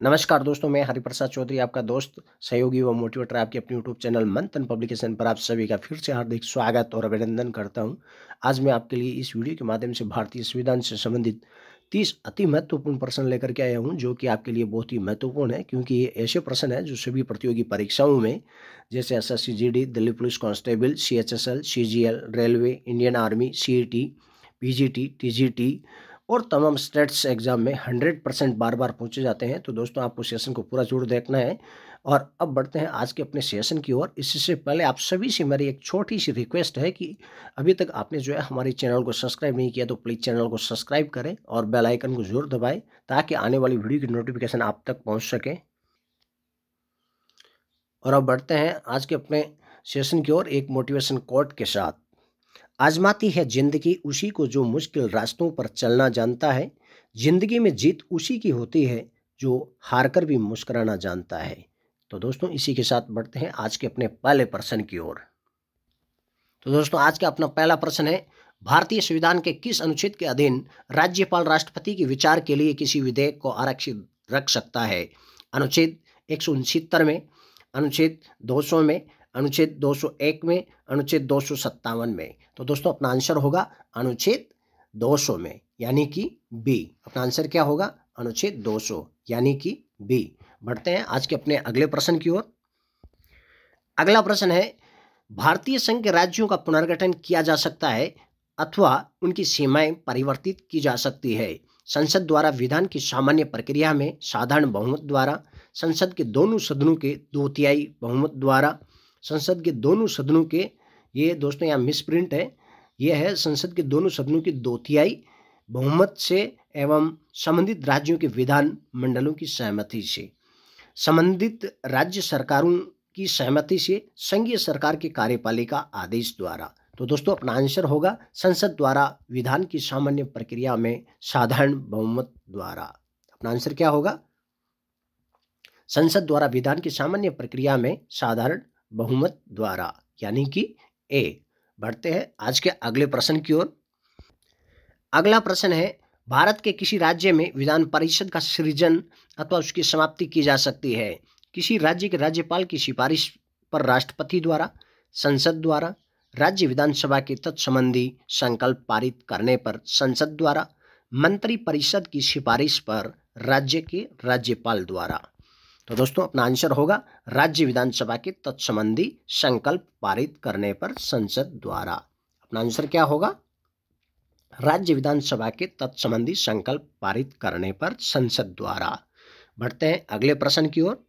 नमस्कार दोस्तों, मैं हरिप्रसाद चौधरी आपका दोस्त, सहयोगी व मोटिवेटर आपके अपने यूट्यूब चैनल मंथन पब्लिकेशन पर आप सभी का फिर से हार्दिक स्वागत और अभिनंदन करता हूं। आज मैं आपके लिए इस वीडियो के माध्यम से भारतीय संविधान से संबंधित 30 अति महत्वपूर्ण प्रश्न लेकर के आया हूं, जो कि आपके लिए बहुत ही महत्वपूर्ण है, क्योंकि ये ऐसे प्रश्न हैं जो सभी प्रतियोगी परीक्षाओं में, जैसे SSC GD, Delhi police constable, CHSL, CGL, railway, Indian army, CET, PGT, TGT और तमाम स्टेट्स एग्जाम में 100% बार बार पूछे जाते हैं। तो दोस्तों, आपको सेशन को पूरा जरूर देखना है। और अब बढ़ते हैं आज के अपने सेशन की ओर। इससे पहले आप सभी से मेरी एक छोटी सी रिक्वेस्ट है कि अभी तक आपने जो है हमारे चैनल को सब्सक्राइब नहीं किया तो प्लीज़ चैनल को सब्सक्राइब करें और बेल आइकन को जरूर दबाएं, ताकि आने वाली वीडियो की नोटिफिकेशन आप तक पहुँच सके। और अब बढ़ते हैं आज के अपने सेशन की ओर एक मोटिवेशन कोट के साथ। आजमाती है जिंदगी उसी को जो मुश्किल रास्तों पर चलना जानता है। जिंदगी में जीत उसी की होती है जो हारकर भी मुस्कुराना जानता है। तो दोस्तों, इसी के साथ बढ़ते हैं आज के अपने पहले प्रश्न की ओर। तो दोस्तों, आज का अपना पहला प्रश्न है, भारतीय संविधान के किस अनुच्छेद के अधीन राज्यपाल राष्ट्रपति के विचार के लिए किसी विधेयक को आरक्षित रख सकता है? अनुच्छेद 169 में, अनुच्छेद 200 में, अनुच्छेद 201 में, अनुच्छेद 257 में। तो दोस्तों, अपना आंसर होगा अनुच्छेद 200 में, यानी कि बी। अपना आंसर क्या होगा? अनुच्छेद 200 यानी कि बी। बढ़ते हैं आज के अपने अगले प्रश्न की ओर। अगला प्रश्न है, भारतीय संघ के राज्यों का पुनर्गठन किया जा सकता है अथवा उनकी सीमाएं परिवर्तित की जा सकती है संसद द्वारा, विधान की सामान्य प्रक्रिया में साधारण बहुमत द्वारा, संसद के दोनों सदनों के 2/3 बहुमत द्वारा, संसद के दोनों सदनों के, ये दोस्तों यहाँ मिसप्रिंट है, यह है संसद के दोनों सदनों की 2/3 बहुमत से एवं संबंधित राज्यों के विधान मंडलों की सहमति से, संबंधित राज्य सरकारों की सहमति से, संघीय सरकार के कार्यपालिका आदेश द्वारा। तो दोस्तों, अपना आंसर होगा संसद द्वारा विधान की सामान्य प्रक्रिया में साधारण बहुमत द्वारा। अपना आंसर क्या होगा? संसद द्वारा विधान की सामान्य प्रक्रिया में साधारण बहुमत द्वारा, यानी कि ए। बढ़ते हैं आज के अगले प्रश्न की ओर। अगला प्रश्न है, भारत के किसी राज्य में विधान परिषद का सृजन अथवा उसकी समाप्ति की जा सकती है किसी राज्य के राज्यपाल की सिफारिश पर राष्ट्रपति द्वारा, संसद द्वारा, राज्य विधानसभा के तत्संबंधी संकल्प पारित करने पर संसद द्वारा, मंत्री परिषद की सिफारिश पर राज्य के राज्यपाल द्वारा। तो दोस्तों, अपना आंसर होगा राज्य विधानसभा के तत्संबंधी संकल्प पारित करने पर संसद द्वारा। अपना आंसर क्या होगा? राज्य विधानसभा के तत्संबंधी संकल्प पारित करने पर संसद द्वारा। बढ़ते हैं अगले प्रश्न की ओर।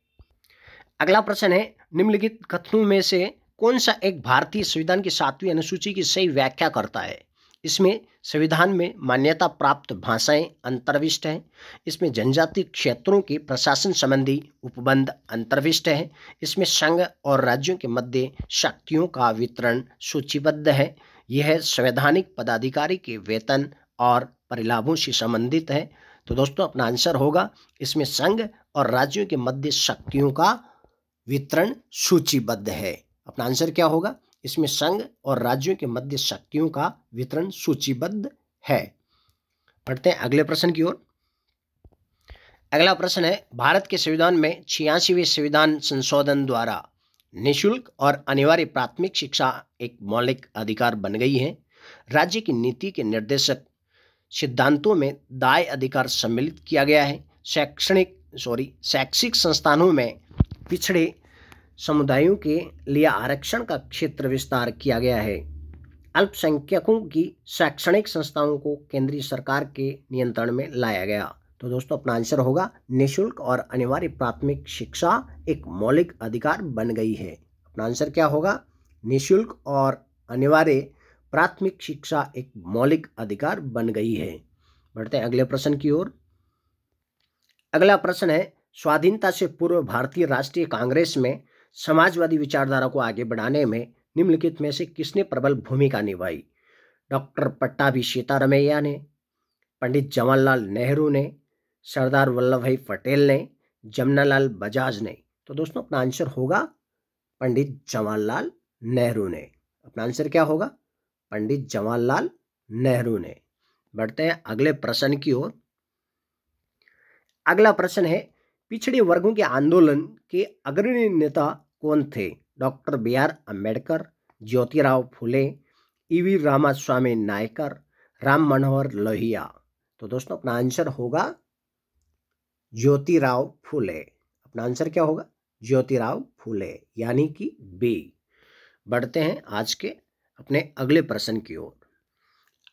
अगला प्रश्न है, निम्नलिखित कथनों में से कौन सा एक भारतीय संविधान की 7वीं अनुसूची की सही व्याख्या करता है? इसमें संविधान में मान्यता प्राप्त भाषाएं अंतर्विष्ट हैं, इसमें जनजातीय क्षेत्रों के प्रशासन संबंधी उपबंध अंतर्विष्ट है, इसमें संघ और राज्यों के मध्य शक्तियों का वितरण सूचीबद्ध है, यह संवैधानिक पदाधिकारी के वेतन और परिलाभों से संबंधित है। तो दोस्तों, अपना आंसर होगा इसमें संघ और राज्यों के मध्य शक्तियों का वितरण सूचीबद्ध है। अपना आंसर क्या होगा? इसमें संघ और राज्यों के मध्य शक्तियों का वितरण सूचीबद्ध है। बढ़ते हैं अगले प्रश्न की ओर। अगला प्रश्न है, भारत के संविधान में 86वें संविधान संशोधन द्वारा निःशुल्क और अनिवार्य प्राथमिक शिक्षा एक मौलिक अधिकार बन गई है। राज्य की नीति के निर्देशक सिद्धांतों में दाय अधिकार सम्मिलित किया गया है। शैक्षिक संस्थानों में पिछड़े समुदायों के लिए आरक्षण का क्षेत्र विस्तार किया गया है। अल्पसंख्यकों की शैक्षणिक संस्थाओं को केंद्रीय सरकार के नियंत्रण में लाया गया। तो दोस्तों, अपना आंसर होगा निःशुल्क और अनिवार्य प्राथमिक शिक्षा एक मौलिक अधिकार बन गई है। अपना आंसर क्या होगा? निःशुल्क और अनिवार्य प्राथमिक शिक्षा एक मौलिक अधिकार बन गई है। बढ़ते हैं अगले प्रश्न की ओर। अगला प्रश्न है, स्वाधीनता से पूर्व भारतीय राष्ट्रीय कांग्रेस में समाजवादी विचारधारा को आगे बढ़ाने में निम्नलिखित में से किसने प्रबल भूमिका निभाई? डॉक्टर पट्टाभी सीतारामैया ने, पंडित जवाहरलाल नेहरू ने, सरदार वल्लभ भाई पटेल ने, जमनालाल बजाज ने। तो दोस्तों, अपना आंसर होगा पंडित जवाहरलाल नेहरू ने। अपना आंसर क्या होगा? पंडित जवाहरलाल नेहरू ने। बढ़ते हैं अगले प्रश्न की ओर। अगला प्रश्न है, पिछड़े वर्गों के आंदोलन के अग्रणी नेता कौन थे? Doctor B.R. Ambedkar, Jyotirao Phule, E.V. Ramaswamy Naikar, Ram Manohar Lohia. तो दोस्तों अपना आंसर होगा ज्योतिराव फुले। अपना आंसर क्या होगा? ज्योतिराव फुले, यानी कि बी। बढ़ते हैं आज के अपने अगले प्रश्न की ओर।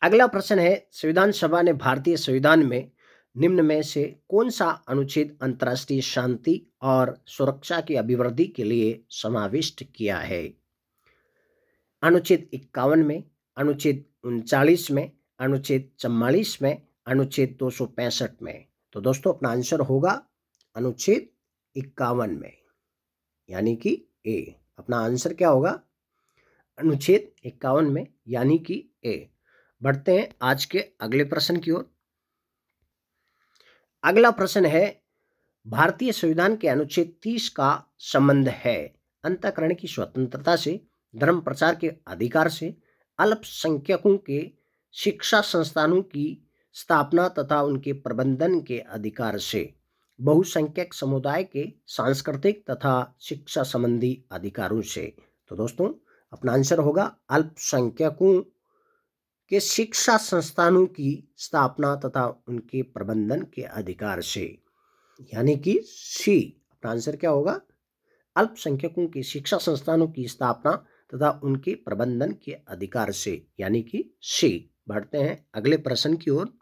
अगला प्रश्न है, संविधान सभा ने भारतीय संविधान में निम्न में से कौन सा अनुच्छेद अंतर्राष्ट्रीय शांति और सुरक्षा की अभिवृद्धि के लिए समाविष्ट किया है? अनुच्छेद 51 में, अनुच्छेद 39 में, अनुच्छेद 44 में, अनुच्छेद 265 में। तो दोस्तों अपना आंसर होगा अनुच्छेद 51 में, यानी कि ए। अपना आंसर क्या होगा? अनुच्छेद 51 में, यानी कि ए। बढ़ते हैं आज के अगले प्रश्न की ओर। अगला प्रश्न है, भारतीय संविधान के अनुच्छेद 30 का संबंध है अंतःकरण की स्वतंत्रता से, धर्म प्रचार के अधिकार से, अल्पसंख्यकों के शिक्षा संस्थानों की स्थापना तथा उनके प्रबंधन के अधिकार से, बहुसंख्यक समुदाय के सांस्कृतिक तथा शिक्षा संबंधी अधिकारों से। तो दोस्तों अपना आंसर होगा अल्पसंख्यकों के शिक्षा संस्थानों की स्थापना तथा उनके प्रबंधन के अधिकार से, यानी कि सी। अपना आंसर क्या होगा? अल्पसंख्यकों की शिक्षा संस्थानों की स्थापना तथा उनके प्रबंधन के अधिकार से, यानी कि सी। बढ़ते हैं अगले प्रश्न की ओर।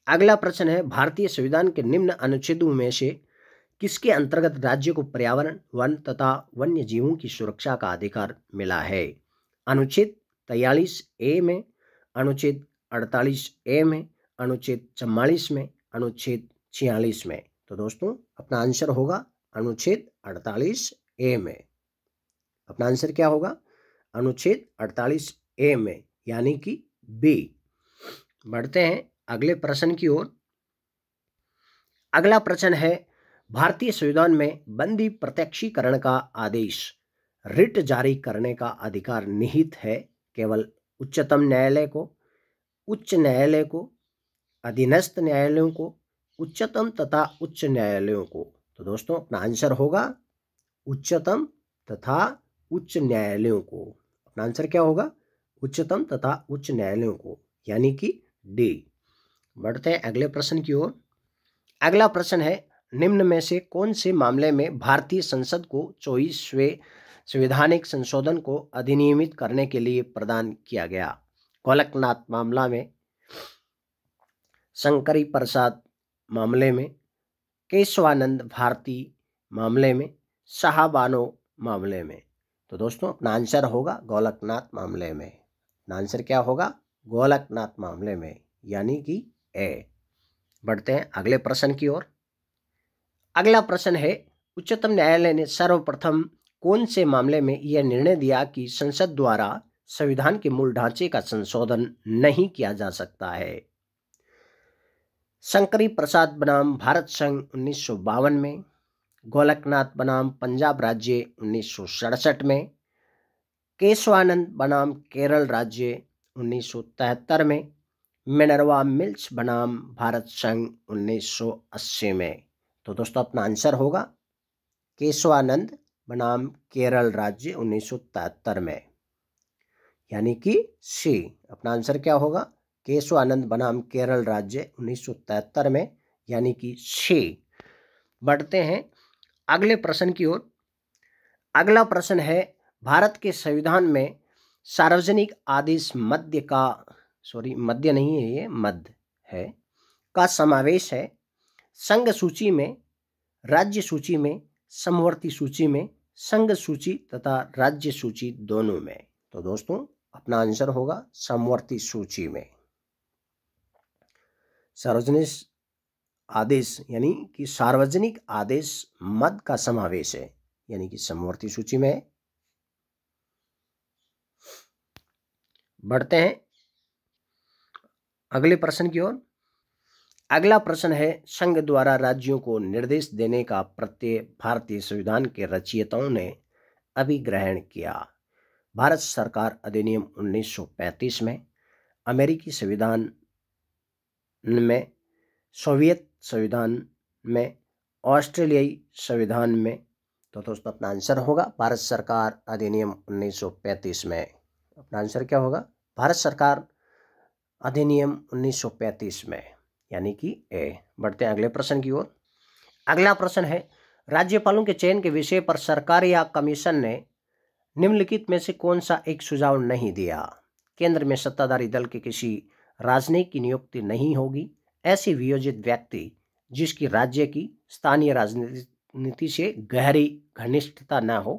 अगला प्रश्न है, भारतीय संविधान के निम्न अनुच्छेदों में से किसके अंतर्गत राज्य को पर्यावरण, वन तथा वन्य जीवों की सुरक्षा का अधिकार मिला है? अनुच्छेद 43A में, अनुच्छेद 48A में, अनुच्छेद 44 में, अनुच्छेद 46 में। तो दोस्तों अपना आंसर होगा अनुच्छेद 48A में। अपना आंसर क्या होगा? अनुच्छेद 48A में, यानी कि बी। बढ़ते हैं अगले प्रश्न की ओर। अगला प्रश्न है, भारतीय संविधान में बंदी प्रत्यक्षीकरण का आदेश, रिट जारी करने का अधिकार निहित है केवल उच्चतम न्यायालय को, उच्च न्यायालय को, अधीनस्थ न्यायालयों को, उच्चतम तथा उच्च न्यायालयों को। तो दोस्तों अपना आंसर होगा उच्चतम तथा उच्च न्यायालयों को। अपना आंसर क्या होगा? उच्चतम तथा उच्च न्यायालयों को, यानी कि डी। बढ़ते हैं अगले प्रश्न की ओर। अगला प्रश्न है, निम्न में से कौन से मामले में भारतीय संसद को 24वें संवैधानिक संशोधन को अधिनियमित करने के लिए प्रदान किया गया? गोलकनाथ मामला में, शंकरी प्रसाद मामले में, केशवानंद भारती मामले में, शाहबानो मामले में। तो दोस्तों अपना आंसर होगा गोलकनाथ मामले में। अपना आंसर क्या होगा? गोलकनाथ मामले में, यानी कि ए। बढ़ते हैं अगले प्रश्न की ओर। अगला प्रश्न है, उच्चतम न्यायालय ने सर्वप्रथम कौन से मामले में यह निर्णय दिया कि संसद द्वारा संविधान के मूल ढांचे का संशोधन नहीं किया जा सकता है? शंकरी प्रसाद बनाम भारत संघ 1952 में, गोलकनाथ बनाम पंजाब राज्य 1967 में, केशवानंद बनाम केरल राज्य 1973 में, मिनर्वा मिल्स बनाम भारत संघ 1980 में। तो दोस्तों अपना आंसर होगा केशवानंद बनाम केरल राज्य 1973 में, यानी कि सी। अपना आंसर क्या होगा? केशवानंद बनाम केरल राज्य 1973 में, यानी कि सी। बढ़ते हैं अगले प्रश्न की ओर। अगला प्रश्न है, भारत के संविधान में सार्वजनिक आदेश मध्य नहीं है, ये मध्य है, का समावेश है संघ सूची में, राज्य सूची में, समवर्ती सूची में, संघ सूची तथा राज्य सूची दोनों में। तो दोस्तों अपना आंसर होगा समवर्ती सूची में। सार्वजनिक आदेश यानी कि सार्वजनिक आदेश मद का समावेश है, यानी कि समवर्ती सूची में है। बढ़ते हैं अगले प्रश्न की ओर। अगला प्रश्न है, संघ द्वारा राज्यों को निर्देश देने का प्रत्यय भारतीय संविधान के रचयिताओं ने अभिग्रहण किया? भारत सरकार अधिनियम 1935 में, अमेरिकी संविधान में, सोवियत संविधान में, ऑस्ट्रेलियाई संविधान में? तो दोस्तों अपना आंसर होगा भारत सरकार अधिनियम 1935 में। अपना आंसर क्या होगा? भारत सरकार अधिनियम 1935 में, यानी कि ए। बढ़ते हैं अगले प्रश्न की ओर। अगला प्रश्न है, राज्यपालों के चयन के विषय पर सरकार या कमीशन ने निम्नलिखित में से कौन सा एक सुझाव नहीं दिया? केंद्र में सत्ताधारी दल के किसी राजनयिक की नियुक्ति नहीं होगी। ऐसे वियोजित व्यक्ति जिसकी राज्य की स्थानीय राजनीति से गहरी घनिष्ठता न हो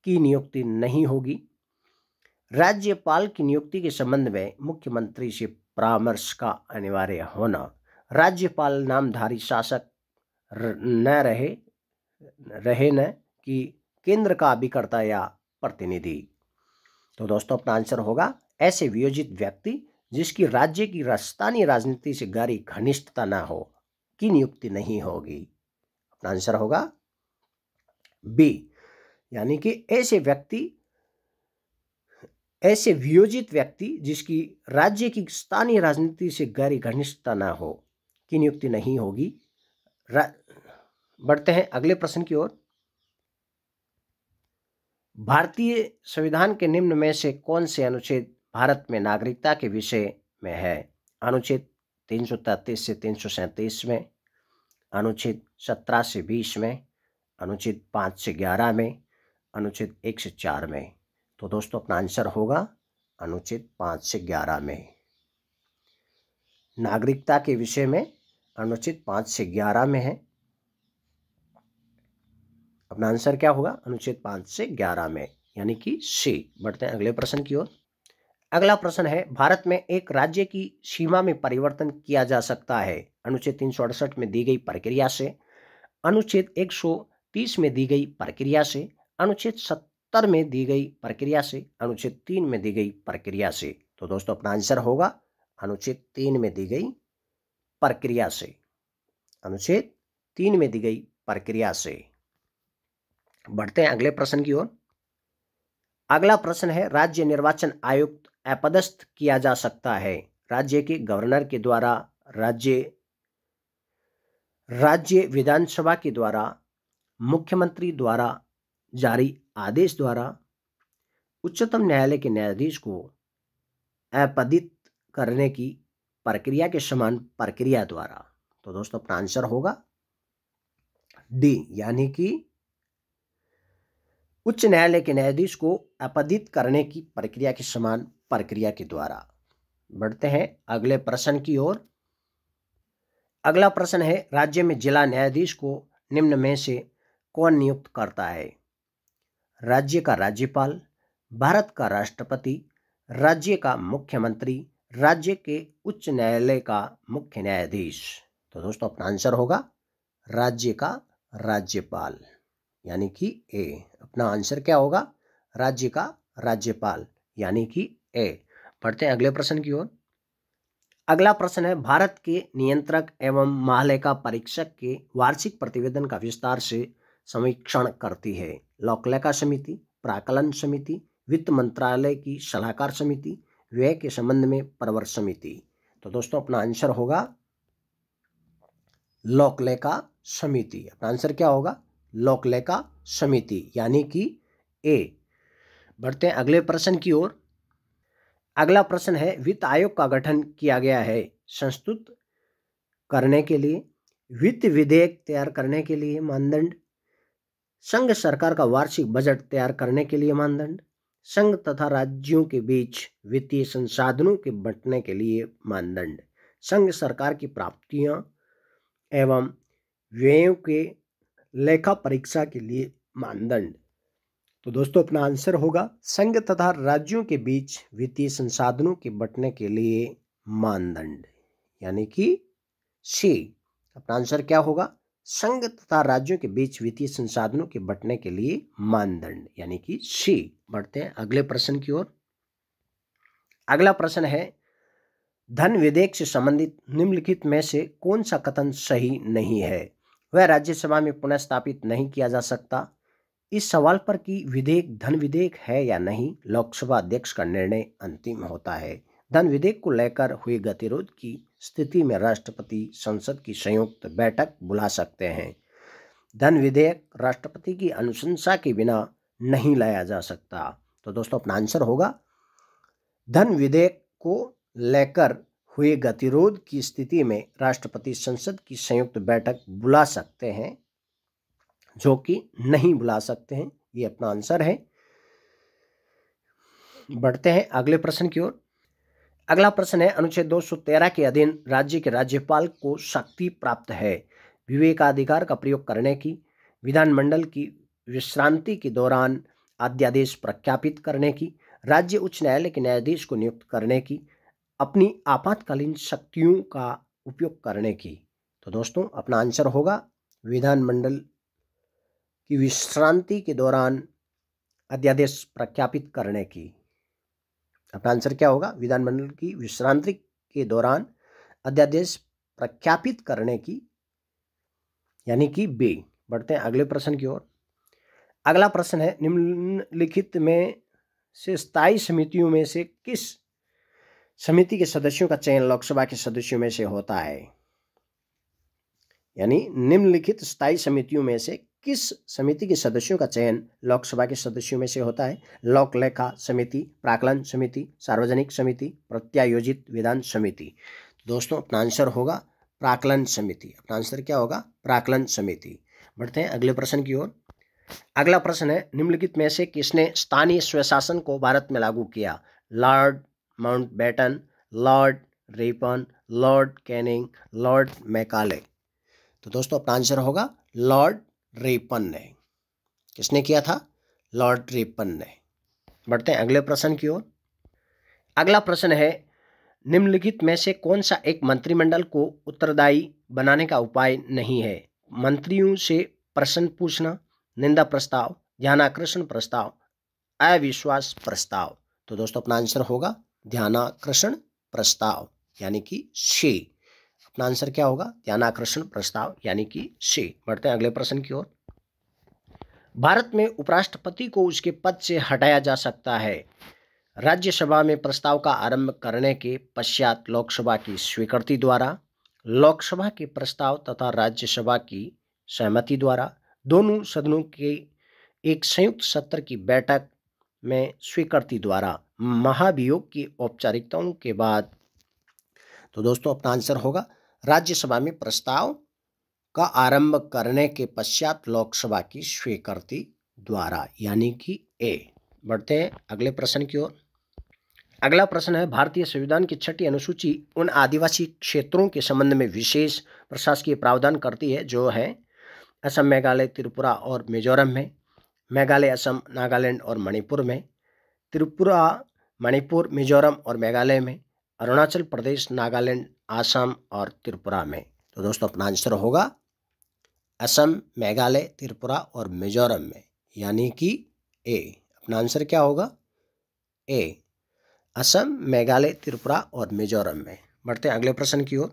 की नियुक्ति नहीं होगी। राज्यपाल की नियुक्ति के संबंध में मुख्यमंत्री से परामर्श का अनिवार्य होना। राज्यपाल नामधारी शासक न रहे न कि केंद्र का अभिकर्ता या प्रतिनिधि। तो दोस्तों अपना आंसर होगा ऐसे वियोजित व्यक्ति जिसकी राज्य की स्थानीय राजनीति से गहरी घनिष्ठता न हो की नियुक्ति नहीं होगी। अपना आंसर होगा बी, यानी कि ऐसे वियोजित व्यक्ति जिसकी राज्य की स्थानीय राजनीति से गहरी घनिष्ठता न हो की नियुक्ति नहीं होगी। बढ़ते हैं अगले प्रश्न की ओर। भारतीय संविधान के निम्न में से कौन से अनुच्छेद भारत में नागरिकता के विषय में है? अनुच्छेद 333 से 337 में, अनुच्छेद 17 से 20 में, अनुच्छेद 5 से 11 में, अनुच्छेद 1 से 4 में। तो दोस्तों अपना आंसर होगा अनुच्छेद 5 से 11 में। नागरिकता के विषय में अनुच्छेद 5 से 11 में है। अपना आंसर क्या होगा? अनुच्छेद 5 से 11 में, यानी कि सी। बढ़ते हैं अगले प्रश्न की ओर। अगला प्रश्न है, भारत में एक राज्य की सीमा में परिवर्तन किया जा सकता है अनुच्छेद 368 में दी गई प्रक्रिया से, अनुच्छेद 130 में दी गई प्रक्रिया से, अनुच्छेद 70 में दी गई प्रक्रिया से, अनुच्छेद 3 में दी गई प्रक्रिया से। तो दोस्तों अपना आंसर होगा अनुच्छेद 3 में दी गई प्रक्रिया से। अनुच्छेद 3 में दी गई प्रक्रिया से। बढ़ते हैं अगले प्रश्न की ओर। अगला प्रश्न है, राज्य निर्वाचन आयुक्त अपदस्थ किया जा सकता है राज्य के गवर्नर के द्वारा, राज्य विधानसभा के द्वारा, मुख्यमंत्री द्वारा जारी आदेश द्वारा, उच्चतम न्यायालय के न्यायाधीश को अपदित करने की प्रक्रिया के समान प्रक्रिया द्वारा। तो दोस्तों अपना आंसर होगा डी, यानी कि उच्च न्यायालय के न्यायाधीश को अपदित करने की प्रक्रिया के समान प्रक्रिया के द्वारा। बढ़ते हैं अगले प्रश्न की ओर। अगला प्रश्न है, राज्य में जिला न्यायाधीश को निम्न में से कौन नियुक्त करता है? राज्य का राज्यपाल, भारत का राष्ट्रपति, राज्य का मुख्यमंत्री, राज्य के उच्च न्यायालय का मुख्य न्यायाधीश। तो दोस्तों अपना आंसर होगा राज्य का राज्यपाल, यानी कि ए। अपना आंसर क्या होगा? राज्य का राज्यपाल, यानी कि ए। बढ़ते हैं अगले प्रश्न की ओर। अगला प्रश्न है, भारत के नियंत्रक एवं महालेखा परीक्षक के वार्षिक प्रतिवेदन का विस्तार से समीक्षण करती है लोकलेखा समिति, प्राक्कलन समिति, वित्त मंत्रालय की सलाहकार समिति, व्यय के संबंध में प्रवर समिति। तो दोस्तों अपना आंसर होगा लोकलेखा समिति। अपना आंसर क्या होगा? लोकलेखा समिति, यानी कि ए। बढ़ते हैं अगले प्रश्न की ओर। अगला प्रश्न है, वित्त आयोग का गठन किया गया है संस्तुत करने के लिए, वित्त विधेयक तैयार करने के लिए मानदंड, संघ सरकार का वार्षिक बजट तैयार करने के लिए मानदंड, संघ तथा राज्यों के बीच वित्तीय संसाधनों के बंटने के लिए मानदंड, संघ सरकार की प्राप्तियों एवं व्ययों के लेखा परीक्षा के लिए मानदंड। तो दोस्तों अपना आंसर होगा संघ तथा राज्यों के बीच वित्तीय संसाधनों के बंटने के लिए मानदंड, यानी कि सी। अपना आंसर क्या होगा? संघ तथा राज्यों के बीच वित्तीय संसाधनों के बंटने के लिए मानदंड, यानी कि सी। बढ़ते हैं अगले प्रश्न की ओर। अगला प्रश्न है, धन विधेयक से संबंधित निम्नलिखित में से कौन सा कथन सही नहीं है? वह राज्यसभा में पुनः स्थापित नहीं किया जा सकता। इस सवाल पर कि विधेयक धन विधेयक है या नहीं, लोकसभा अध्यक्ष का निर्णय अंतिम होता है। धन विधेयक को लेकर हुए गतिरोध की स्थिति में राष्ट्रपति संसद की संयुक्त बैठक बुला सकते हैं। धन विधेयक राष्ट्रपति की अनुशंसा के बिना नहीं लाया जा सकता। तो दोस्तों अपना आंसर होगा धन विधेयक को लेकर हुए गतिरोध की स्थिति में राष्ट्रपति संसद की संयुक्त बैठक बुला सकते हैं, जो कि नहीं बुला सकते हैं। ये अपना आंसर है। बढ़ते हैं अगले प्रश्न की ओर। अगला प्रश्न है, अनुच्छेद 213 के अधीन राज्य के राज्यपाल को शक्ति प्राप्त है विवेकाधिकार का प्रयोग करने की, विधानमंडल की विश्रांति के दौरान अध्यादेश प्रख्यापित करने की, राज्य उच्च न्यायालय के न्यायाधीश को नियुक्त करने की, अपनी आपातकालीन शक्तियों का उपयोग करने की। तो दोस्तों अपना आंसर होगा विधानमंडल की विश्रांति के दौरान अध्यादेश प्रख्यापित करने की। अपना आंसर क्या होगा? विधानमंडल की विश्रांति के दौरान अध्यादेश प्रख्यापित करने की, यानी कि बे। बढ़ते हैं अगले प्रश्न की ओर। अगला प्रश्न है, निम्नलिखित में से स्थायी समितियों में से किस समिति के सदस्यों का चयन लोकसभा के सदस्यों में से होता है? यानी निम्नलिखित स्थायी समितियों में से किस समिति के सदस्यों का चयन लोकसभा के सदस्यों में से होता है? लोक लेखा समिति, प्राक्कलन समिति, सार्वजनिक समिति, प्रत्यायोजित विधान समिति। दोस्तों अपना आंसर होगा प्राक्कलन समिति। अपना आंसर क्या होगा? प्राक्कलन समिति। बढ़ते हैं अगले प्रश्न की ओर। अगला प्रश्न है, निम्नलिखित में से किसने स्थानीय स्वशासन को भारत में लागू किया? Lord Mountbatten, Lord Ripon, Lord Canning, Lord Macaulay. तो दोस्तों अपना आंसर होगा लॉर्ड रिपन ने। किसने किया था? लॉर्ड रिपन ने। बढ़ते हैं अगले प्रश्न की ओर। अगला प्रश्न है, निम्नलिखित में से कौन सा एक मंत्रिमंडल को उत्तरदायी बनाने का उपाय नहीं है? मंत्रियों से प्रश्न पूछना, निंदा प्रस्ताव, ध्यानाकर्षण प्रस्ताव, अविश्वास प्रस्ताव। तो दोस्तों अपना आंसर होगा ध्यानाकर्षण प्रस्ताव, यानी कि सी। अपना आंसर क्या होगा? ध्यानाकर्षण प्रस्ताव, यानी कि सी। बढ़ते हैं अगले प्रश्न की ओर। भारत में उपराष्ट्रपति को उसके पद से हटाया जा सकता है राज्यसभा में प्रस्ताव का आरंभ करने के पश्चात लोकसभा की स्वीकृति द्वारा, लोकसभा के प्रस्ताव तथा राज्यसभा की सहमति द्वारा, दोनों सदनों के एक संयुक्त सत्र की बैठक में स्वीकृति द्वारा, महाभियोग की औपचारिकताओं के बाद। तो दोस्तों अपना आंसर होगा राज्यसभा में प्रस्ताव का आरंभ करने के पश्चात लोकसभा की स्वीकृति द्वारा, यानी कि ए। बढ़ते हैं अगले प्रश्न की ओर। अगला प्रश्न है, भारतीय संविधान की 6ठी अनुसूची उन आदिवासी क्षेत्रों के संबंध में विशेष प्रशासकीय प्रावधान करती है जो है असम, मेघालय, त्रिपुरा और मिजोरम में, मेघालय, असम, नागालैंड और मणिपुर में, त्रिपुरा, मणिपुर, मिजोरम और मेघालय में, अरुणाचल प्रदेश, नागालैंड, आसाम और त्रिपुरा में। तो दोस्तों अपना आंसर होगा असम, मेघालय, त्रिपुरा और मिजोरम में, यानी कि ए। अपना आंसर क्या होगा? ए, असम, मेघालय, त्रिपुरा और मिजोरम में। बढ़ते हैं अगले प्रश्न की ओर।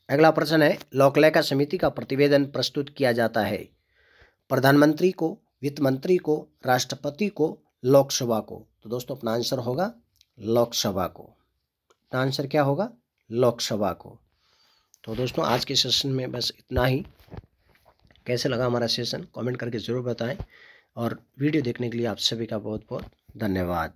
अगला प्रश्न है, लोकलेखा समिति का प्रतिवेदन प्रस्तुत किया जाता है प्रधानमंत्री को, वित्त मंत्री को, राष्ट्रपति को, लोकसभा को। तो दोस्तों अपना आंसर होगा लोकसभा को। अपना आंसर क्या होगा? लोकसभा को। तो दोस्तों आज के सेशन में बस इतना ही। कैसे लगा हमारा सेशन कमेंट करके ज़रूर बताएं, और वीडियो देखने के लिए आप सभी का बहुत बहुत धन्यवाद।